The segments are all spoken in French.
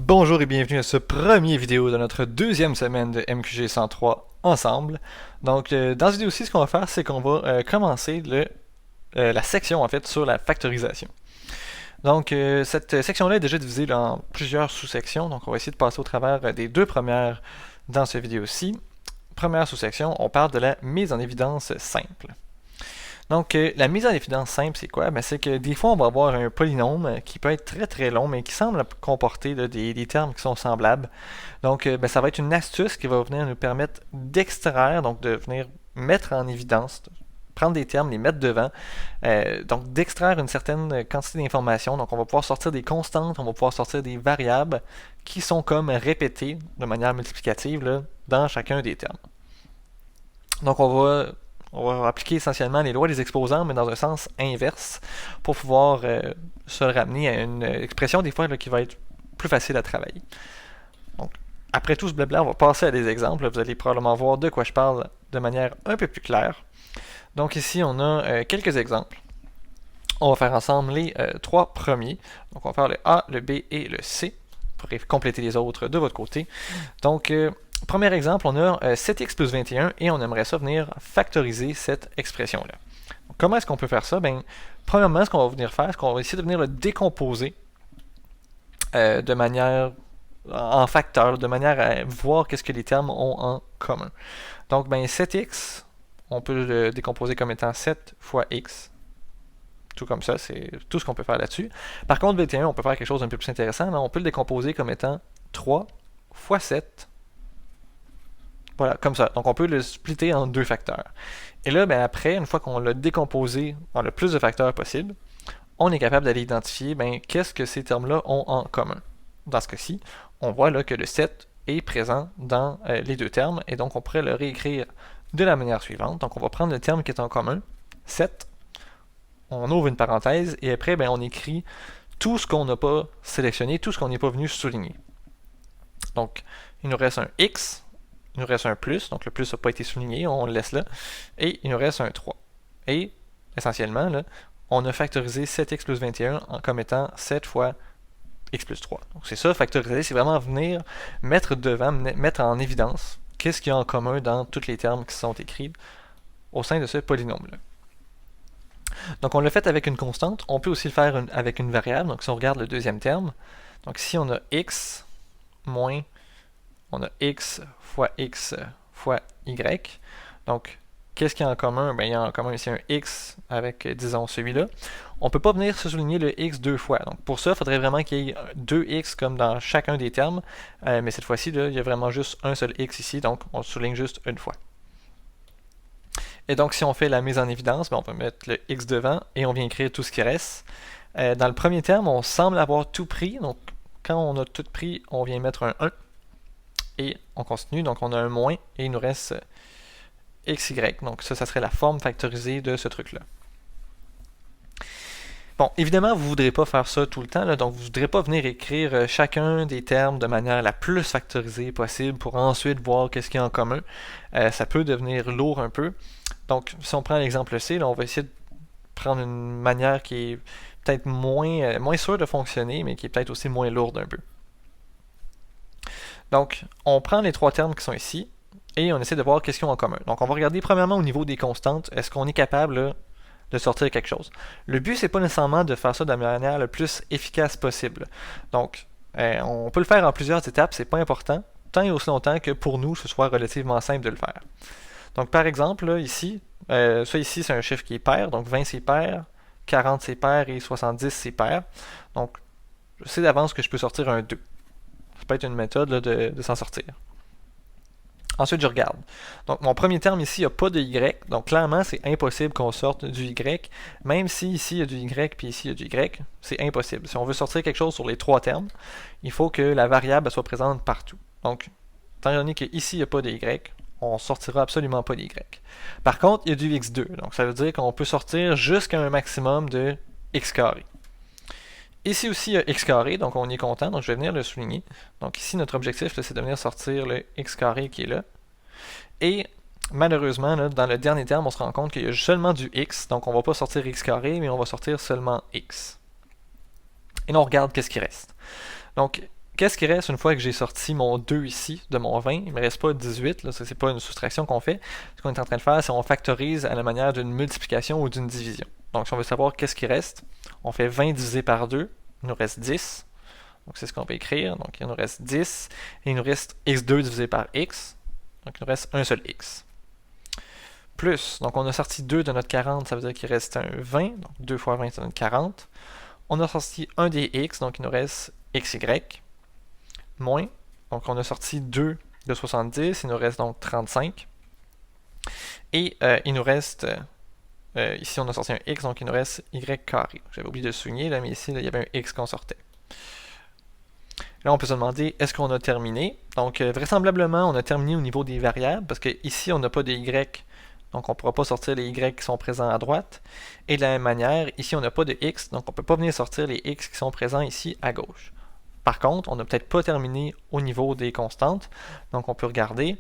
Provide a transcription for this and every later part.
Bonjour et bienvenue à ce premier vidéo de notre deuxième semaine de MQG 103 ensemble. Donc dans cette vidéo-ci, ce qu'on va faire, c'est qu'on va commencer la section en fait sur la factorisation. Donc cette section-là est déjà divisée en plusieurs sous-sections, donc on va essayer de passer au travers des deux premières dans cette vidéo-ci. Première sous-section, on parle de la mise en évidence simple. Donc, la mise en évidence simple, c'est quoi? C'est que des fois, on va avoir un polynôme qui peut être très très long, mais qui semble comporter des termes qui sont semblables. Donc, ça va être une astuce qui va venir nous permettre d'extraire, donc de venir mettre en évidence, prendre des termes, les mettre devant, donc d'extraire une certaine quantité d'informations. Donc, on va pouvoir sortir des constantes, on va pouvoir sortir des variables qui sont comme répétées de manière multiplicative là, dans chacun des termes. Donc, on va appliquer essentiellement les lois des exposants, mais dans un sens inverse, pour pouvoir se ramener à une expression des fois là, qui va être plus facile à travailler. Donc, après tout ce blabla, on va passer à des exemples. Vous allez probablement voir de quoi je parle de manière un peu plus claire. Donc ici, on a quelques exemples. On va faire ensemble les trois premiers. Donc, on va faire le A, le B et le C. Vous pourrez compléter les autres de votre côté. Donc, premier exemple, on a 7x plus 21 et on aimerait ça venir factoriser cette expression-là. Comment est-ce qu'on peut faire ça? Premièrement, ce qu'on va venir faire, c'est qu'on va essayer de venir le décomposer de manière en facteurs, de manière à voir qu'est-ce que les termes ont en commun. Donc, 7x, on peut le décomposer comme étant 7 fois x. Tout comme ça, c'est tout ce qu'on peut faire là-dessus. Par contre, 21, on peut faire quelque chose d'un peu plus intéressant. On peut le décomposer comme étant 3 fois 7. Voilà, comme ça. Donc, on peut le splitter en deux facteurs. Et là, après, une fois qu'on l'a décomposé dans le plus de facteurs possible, on est capable d'aller identifier qu'est-ce que ces termes-là ont en commun. Dans ce cas-ci, on voit là que le 7 est présent dans les deux termes, et donc on pourrait le réécrire de la manière suivante. Donc, on va prendre le terme qui est en commun, 7, on ouvre une parenthèse, et après, on écrit tout ce qu'on n'a pas sélectionné, tout ce qu'on n'est pas venu souligner. Donc, il nous reste un x, il nous reste un plus, donc le plus n'a pas été souligné, on le laisse là, et il nous reste un 3. Et, essentiellement, là, on a factorisé 7x plus 21 comme étant 7 fois x plus 3. Donc c'est ça, factoriser, c'est vraiment venir mettre devant, mettre en évidence qu'est-ce qu'il y a en commun dans tous les termes qui sont écrits au sein de ce polynôme-là. Donc on l'a fait avec une constante, on peut aussi le faire avec une variable, donc si on regarde le deuxième terme, donc ici on a x moins, on a x fois y, donc qu'est-ce qu'il y a en commun? Il y a en commun ici un x avec, disons, celui-là. On ne peut pas venir se souligner le x deux fois. Donc pour ça, il faudrait vraiment qu'il y ait 2x comme dans chacun des termes. Mais cette fois-ci, il y a vraiment juste un seul x ici, donc on le souligne juste une fois. Et donc si on fait la mise en évidence, on peut mettre le x devant et on vient écrire tout ce qui reste. Dans le premier terme, on semble avoir tout pris. Donc quand on a tout pris, on vient mettre un 1. Et on continue, donc on a un moins et il nous reste xy. Donc ça serait la forme factorisée de ce truc-là. Bon, évidemment, vous ne voudrez pas faire ça tout le temps, là, donc vous ne voudrez pas venir écrire chacun des termes de manière la plus factorisée possible pour ensuite voir qu'est-ce qu'il y a en commun. Ça peut devenir lourd un peu. Donc, si on prend l'exemple C, là, on va essayer de prendre une manière qui est peut-être moins sûre de fonctionner, mais qui est peut-être aussi moins lourde un peu. Donc, on prend les trois termes qui sont ici, et on essaie de voir qu'est-ce qu'ils ont en commun. Donc, on va regarder premièrement au niveau des constantes, est-ce qu'on est capable là, de sortir quelque chose. Le but, c'est pas nécessairement de faire ça de la manière la plus efficace possible. Donc, on peut le faire en plusieurs étapes, c'est pas important, tant et aussi longtemps que pour nous, ce soit relativement simple de le faire. Donc, par exemple, là, ici, ça ici, c'est un chiffre qui est pair, donc 20 c'est pair, 40 c'est pair et 70 c'est pair. Donc, je sais d'avance que je peux sortir un 2. Ça peut être une méthode là, de s'en sortir. Ensuite, je regarde. Donc, mon premier terme ici, il n'y a pas de y. Donc, clairement, c'est impossible qu'on sorte du y. Même si ici, il y a du y, puis ici, il y a du y, c'est impossible. Si on veut sortir quelque chose sur les trois termes, il faut que la variable soit présente partout. Donc, étant donné qu'ici, il n'y a pas de y, on sortira absolument pas d'y. Par contre, il y a du x2, donc ça veut dire qu'on peut sortir jusqu'à un maximum de x carré. Ici aussi, il y a x carré, donc on est content, donc je vais venir le souligner. Donc ici, notre objectif, c'est de venir sortir le x carré qui est là. Et malheureusement, là, dans le dernier terme, on se rend compte qu'il y a seulement du x, donc on ne va pas sortir x carré, mais on va sortir seulement x. Et là, on regarde qu'est-ce qui reste. Donc, qu'est-ce qui reste une fois que j'ai sorti mon 2 ici de mon 20? Il ne me reste pas 18, là, ça c'est pas une soustraction qu'on fait. Ce qu'on est en train de faire, c'est qu'on factorise à la manière d'une multiplication ou d'une division. Donc, si on veut savoir qu'est-ce qui reste, on fait 20 divisé par 2, il nous reste 10. Donc, c'est ce qu'on peut écrire. Donc, il nous reste 10. Et il nous reste x2 divisé par x. Donc, il nous reste un seul x. Plus, donc on a sorti 2 de notre 40, ça veut dire qu'il reste un 20. Donc, 2 fois 20, ça donne 40. On a sorti un des x, donc il nous reste xy. Moins, donc on a sorti 2 de 70, il nous reste donc 35. Et il nous reste... ici, on a sorti un x, donc il nous reste y carré. J'avais oublié de le souligner, là, mais ici, là, il y avait un x qu'on sortait. Là, on peut se demander, est-ce qu'on a terminé? Donc, vraisemblablement, on a terminé au niveau des variables, parce qu'ici, on n'a pas de y, donc on ne pourra pas sortir les y qui sont présents à droite. Et de la même manière, ici, on n'a pas de x, donc on ne peut pas venir sortir les x qui sont présents ici à gauche. Par contre, on n'a peut-être pas terminé au niveau des constantes, donc on peut regarder.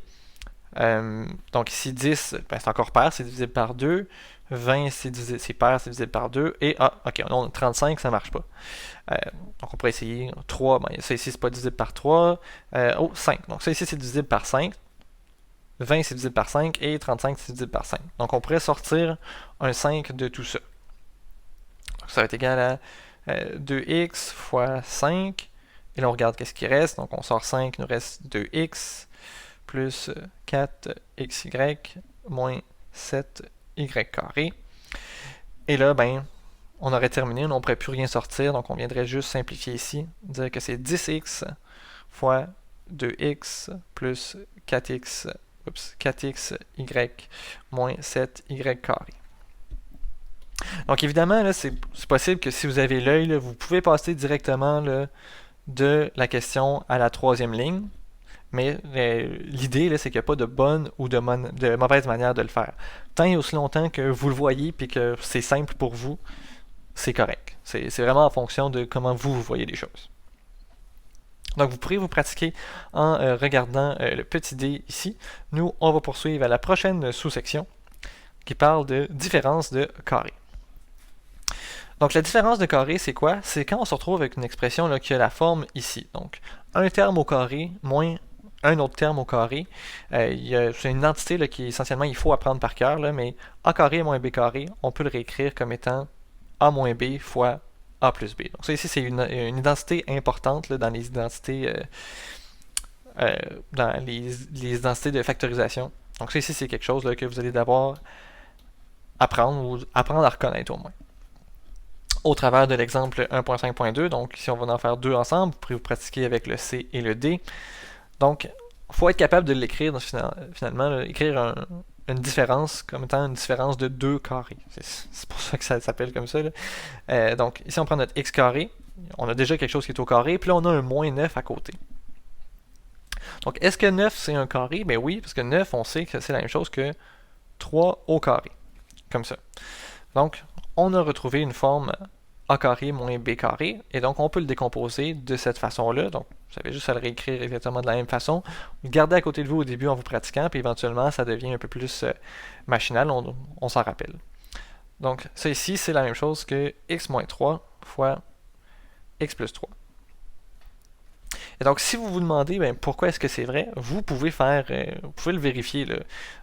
Donc ici, 10, ben, c'est encore pair, c'est divisible par 2. 20, c'est pair, c'est divisible par 2. Et, ok, non, 35, ça ne marche pas. Donc on pourrait essayer 3, ben, ça ici, c'est pas divisible par 3. 5. Donc ça ici, c'est divisible par 5. 20, c'est divisible par 5. Et 35, c'est divisible par 5. Donc on pourrait sortir un 5 de tout ça. Donc ça va être égal à 2x fois 5. Et là, on regarde qu'est-ce qui reste. Donc on sort 5, il nous reste 2x. Plus 4xy moins 7y carré. Et là, ben, on aurait terminé, on ne pourrait plus rien sortir, donc on viendrait juste simplifier ici, dire que c'est 10x fois 2x plus 4xy moins 7y carré. Donc évidemment, là, c'est possible que si vous avez l'œil, vous pouvez passer directement là, de la question à la troisième ligne. Mais l'idée, c'est qu'il n'y a pas de bonne ou de mauvaise manière de le faire. Tant et aussi longtemps que vous le voyez et que c'est simple pour vous, c'est correct. C'est vraiment en fonction de comment vous voyez les choses. Donc, vous pourrez vous pratiquer en regardant le petit dé ici. Nous, on va poursuivre à la prochaine sous-section qui parle de différence de carré. Donc, la différence de carré, c'est quoi? C'est quand on se retrouve avec une expression là, qui a la forme ici. Donc, un terme au carré moins un autre terme au carré. C'est une identité là, qui essentiellement il faut apprendre par cœur, mais a carré moins b carré, on peut le réécrire comme étant a moins b fois a plus b. Donc ça ici c'est une identité importante là, dans les identités les identités de factorisation. Donc ça ici c'est quelque chose là, que vous allez devoir apprendre ou apprendre à reconnaître au moins. Au travers de l'exemple 1.5.2, donc si on va en faire deux ensemble, vous pourrez vous pratiquer avec le C et le D. Donc, il faut être capable de l'écrire finalement, là, écrire une différence comme étant une différence de 2 carrés. C'est pour ça que ça s'appelle comme ça. Donc, ici on prend notre x carré, on a déjà quelque chose qui est au carré, puis là on a un moins 9 à côté. Donc, est-ce que 9 c'est un carré? Ben oui, parce que 9, on sait que c'est la même chose que 3 au carré, comme ça. Donc, on a retrouvé une forme a carré moins b carré, et donc on peut le décomposer de cette façon-là. Donc, vous avez juste à le réécrire exactement de la même façon. Vous le gardez à côté de vous au début en vous pratiquant, puis éventuellement, ça devient un peu plus machinal, on s'en rappelle. Donc, ça ici, c'est la même chose que x moins 3 fois x plus 3. Et donc, si vous vous demandez ben, pourquoi est-ce que c'est vrai, vous pouvez le vérifier. Là.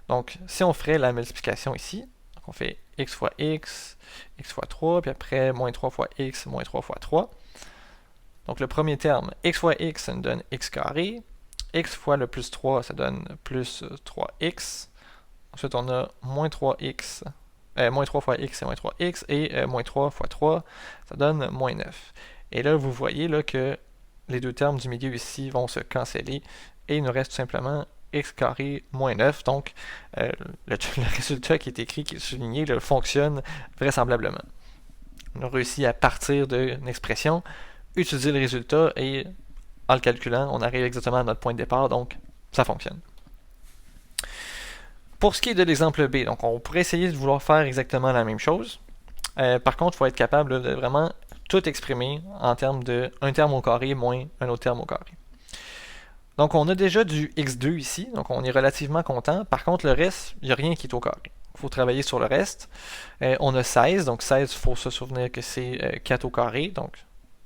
Donc, si on ferait la multiplication ici, donc on fait x fois x fois 3, puis après moins 3 fois x, moins 3 fois 3. Donc le premier terme, x fois x, ça nous donne x carré. X fois le plus 3, ça donne plus 3x. Ensuite, on a moins 3x, moins 3 fois x, c'est moins 3x. Et moins 3 fois 3, ça donne moins 9. Et là, vous voyez là, que les deux termes du milieu ici vont se canceller. Et il nous reste tout simplement x carré moins 9. Donc, le résultat qui est écrit, qui est souligné, là, fonctionne vraisemblablement. On a réussi à partir d'une expression, utiliser le résultat et en le calculant, on arrive exactement à notre point de départ, donc ça fonctionne. Pour ce qui est de l'exemple B, donc on pourrait essayer de vouloir faire exactement la même chose. Par contre, il faut être capable là, de vraiment tout exprimer en termes de un terme au carré moins un autre terme au carré. Donc on a déjà du x2 ici, donc on est relativement content. Par contre, le reste, il n'y a rien qui est au carré. Il faut travailler sur le reste. On a 16, donc 16, il faut se souvenir que c'est 4 au carré, donc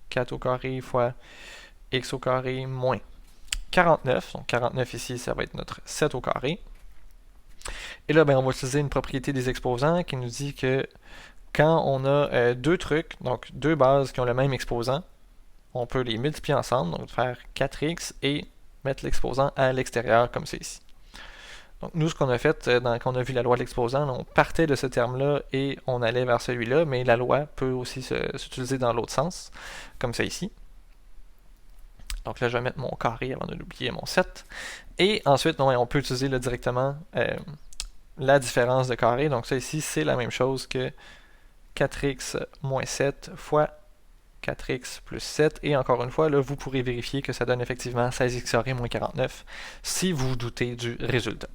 4 au carré fois x au carré moins 49. Donc 49 ici, ça va être notre 7 au carré. Et là, ben, on va utiliser une propriété des exposants qui nous dit que quand on a deux trucs, donc deux bases qui ont le même exposant, on peut les multiplier ensemble, donc faire 4x et mettre l'exposant à l'extérieur comme c'est ici. Donc nous, ce qu'on a fait quand on a vu la loi de l'exposant, on partait de ce terme-là et on allait vers celui-là, mais la loi peut aussi s'utiliser dans l'autre sens, comme c'est ici. Donc là, je vais mettre mon carré avant de l'oublier, mon 7. Et ensuite, on peut utiliser là, directement la différence de carré. Donc ça ici, c'est la même chose que 4x moins 7 fois 4x plus 7. Et encore une fois, là, vous pourrez vérifier que ça donne effectivement 16x carré moins 49 si vous doutez du résultat.